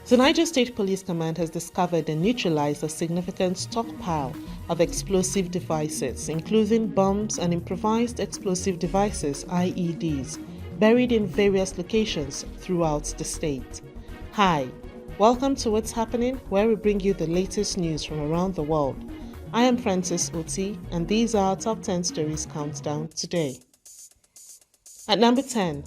The Niger State Police Command has discovered and neutralized a significant stockpile of explosive devices, including bombs and improvised explosive devices (IEDs), buried in various locations throughout the state. Hi, welcome to What's Happening, where we bring you the latest news from around the world. I am Francis Oti, and these are our top 10 stories countdown today. At number 10,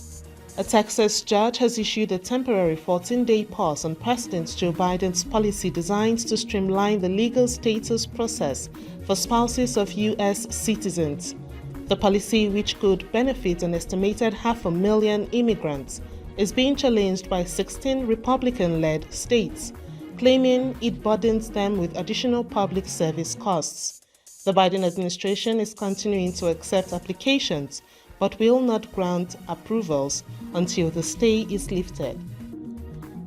a Texas judge has issued a temporary 14-day pause on President Joe Biden's policy designed to streamline the legal status process for spouses of U.S. citizens. The policy, which could benefit an estimated 500,000 immigrants, is being challenged by 16 Republican-led states, claiming it burdens them with additional public service costs. The Biden administration is continuing to accept applications but will not grant approvals until the stay is lifted.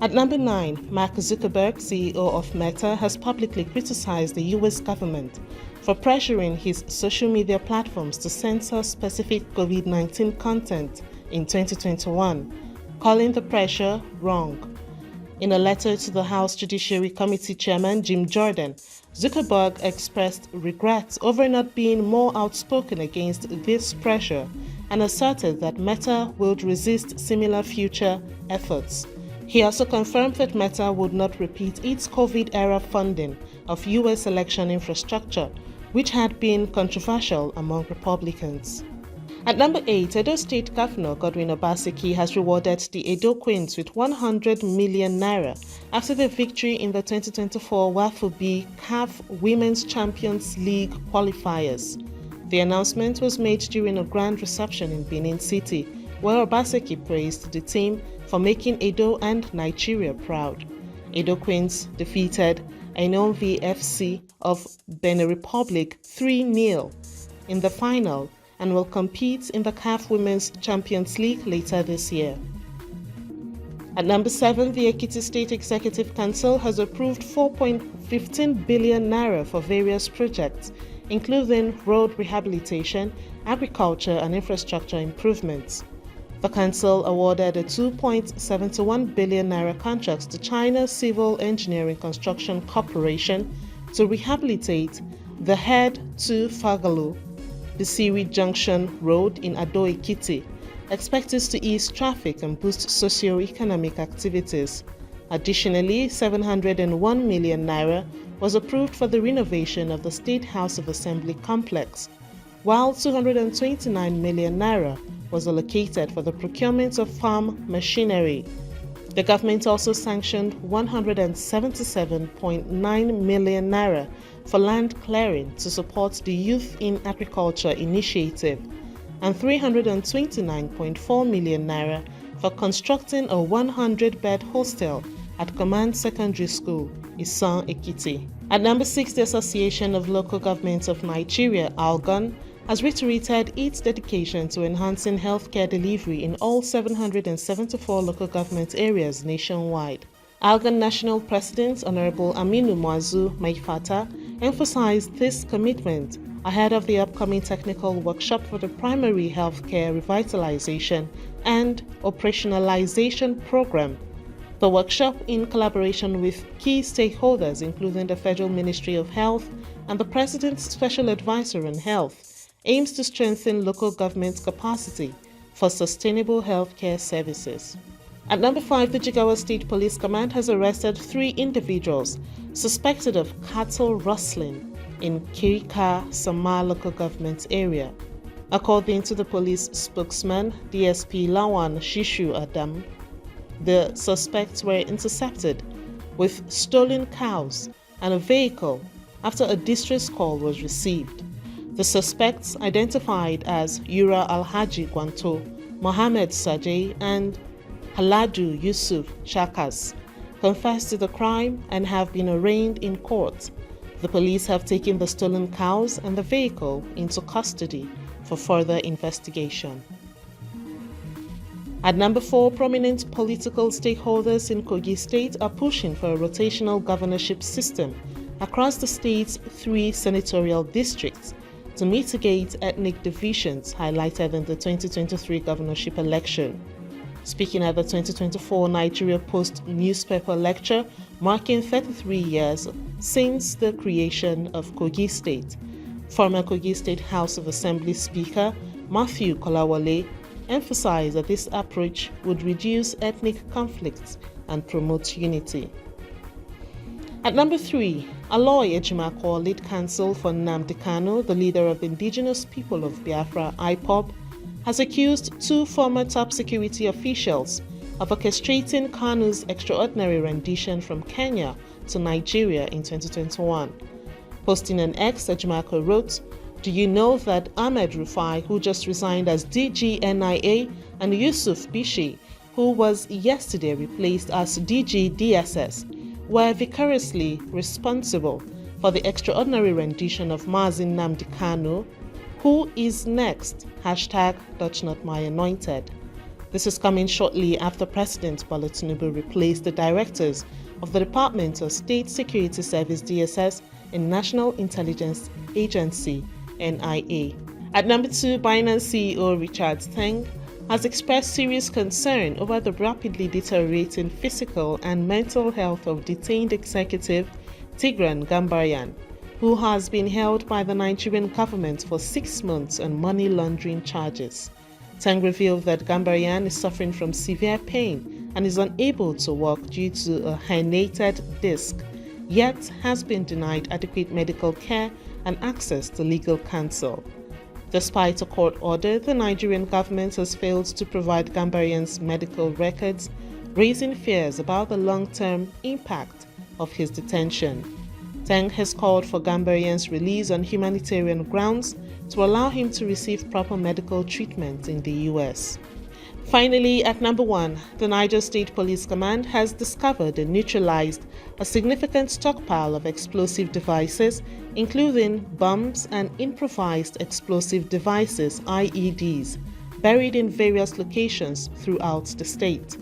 At number 9, Mark Zukerberg, CEO of Meta, has publicly criticized the U.S. government for pressuring his social media platforms to censor specific COVID-19 content in 2021, calling the pressure wrong. In a letter to the House Judiciary Committee Chairman Jim Jordan, Zuckerberg expressed regret over not being more outspoken against this pressure and asserted that Meta would resist similar future efforts. He also confirmed that Meta would not repeat its COVID-era funding of U.S. election infrastructure, which had been controversial among Republicans. At number 8, Edo State Governor Godwin Obaseki has rewarded the Edo Queens with 100 million naira after the victory in the 2024 WAFOB CAF Women's Champions League qualifiers. The announcement was made during a grand reception in Benin City, where Obaseki praised the team for making Edo and Nigeria proud. Edo Queens defeated Enomvi FC of Benin Republic 3-0 in the final and will compete in the CAF Women's Champions League later this year. At number 7, the Ekiti State Executive Council has approved 4.15 billion naira for various projects, including road rehabilitation, agriculture, and infrastructure improvements. The council awarded a 2.71 billion naira contract to China Civil Engineering Construction Corporation to rehabilitate the Head to Fagalu Bisiri Junction Road in Ado Ekiti, expected to ease traffic and boost socio-economic activities. Additionally, 701 million naira was approved for the renovation of the State House of Assembly complex, while 229 million naira was allocated for the procurement of farm machinery. The government also sanctioned 177.9 million naira for land clearing to support the Youth in Agriculture initiative and 329.4 million naira for constructing a 100-bed hostel at Command Secondary School, Isan, Ekiti. At number 6, the Association of Local Governments of Nigeria, ALGON, has reiterated its dedication to enhancing healthcare delivery in all 774 local government areas nationwide. ALGON National President Honorable Aminu Muazu Maifata emphasized this commitment ahead of the upcoming technical workshop for the Primary Healthcare Revitalization and Operationalization Program. The workshop, in collaboration with key stakeholders including the Federal Ministry of Health and the President's Special Advisor on Health, aims to strengthen local government capacity for sustainable healthcare services. At number 5, the Jigawa State Police Command has arrested 3 individuals suspected of cattle rustling in Kirika Sama local government area. According to the police spokesman, DSP Lawan Shishu Adam, the suspects were intercepted with stolen cows and a vehicle after a distress call was received. The suspects, identified as Yura Alhaji Gwanto, Mohammed Sajay, and Haladu Yusuf Shakas, confessed to the crime and have been arraigned in court. The police have taken the stolen cows and the vehicle into custody for further investigation. At number 4, prominent political stakeholders in Kogi State are pushing for a rotational governorship system across the state's 3 senatorial districts to mitigate ethnic divisions highlighted in the 2023 governorship election. Speaking at the 2024 Nigeria Post newspaper lecture marking 33 years since the creation of Kogi State, former Kogi State House of Assembly Speaker Matthew Kolawole emphasized that this approach would reduce ethnic conflicts and promote unity. At number 3, Aloy Ejimakor, lead counsel for Nnamdi Kanu, the leader of the indigenous people of Biafra, IPOB, has accused 2 former top security officials of orchestrating Kanu's extraordinary rendition from Kenya to Nigeria in 2021. Posting an X, Ejimakor wrote, "Do you know that Ahmed Rufai, who just resigned as DG NIA, and Yusuf Bichi, who was yesterday replaced as DG DSS, were vicariously responsible for the extraordinary rendition of Mazin Nnamdi Kanu? Who is next? #TouchNotMyAnointed." This is coming shortly after President Bola Tinubu replaced the directors of the Department of State Security Service DSS and National Intelligence Agency NIA. At number 2, Binance CEO Richard Teng has expressed serious concern over the rapidly deteriorating physical and mental health of detained executive Tigran Gambaryan, who has been held by the Nigerian government for 6 months on money laundering charges. Teng revealed that Gambaryan is suffering from severe pain and is unable to walk due to a herniated disc, yet has been denied adequate medical care and access to legal counsel. Despite a court order, the Nigerian government has failed to provide Gambaryan's medical records, raising fears about the long-term impact of his detention. Teng has called for Gambaryan's release on humanitarian grounds to allow him to receive proper medical treatment in the US. Finally, at number 1, the Niger State Police Command has discovered and neutralized a significant stockpile of explosive devices, including bombs and improvised explosive devices (IEDs), buried in various locations throughout the state.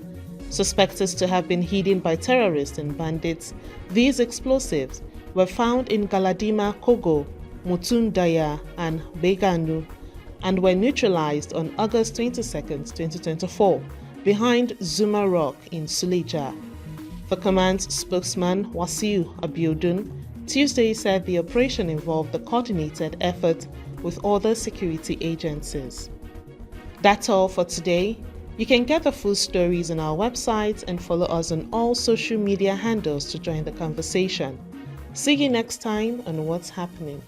Suspected to have been hidden by terrorists and bandits, these explosives were found in Galadima, Kogo, Mutundaya, and Beganu, and were neutralized on August 22, 2024, behind Zuma Rock in Suleja. The command's spokesman, Wasiu Abiodun, Tuesday said the operation involved a coordinated effort with other security agencies. That's all for today. You can get the full stories on our website and follow us on all social media handles to join the conversation. See you next time on What's Happening.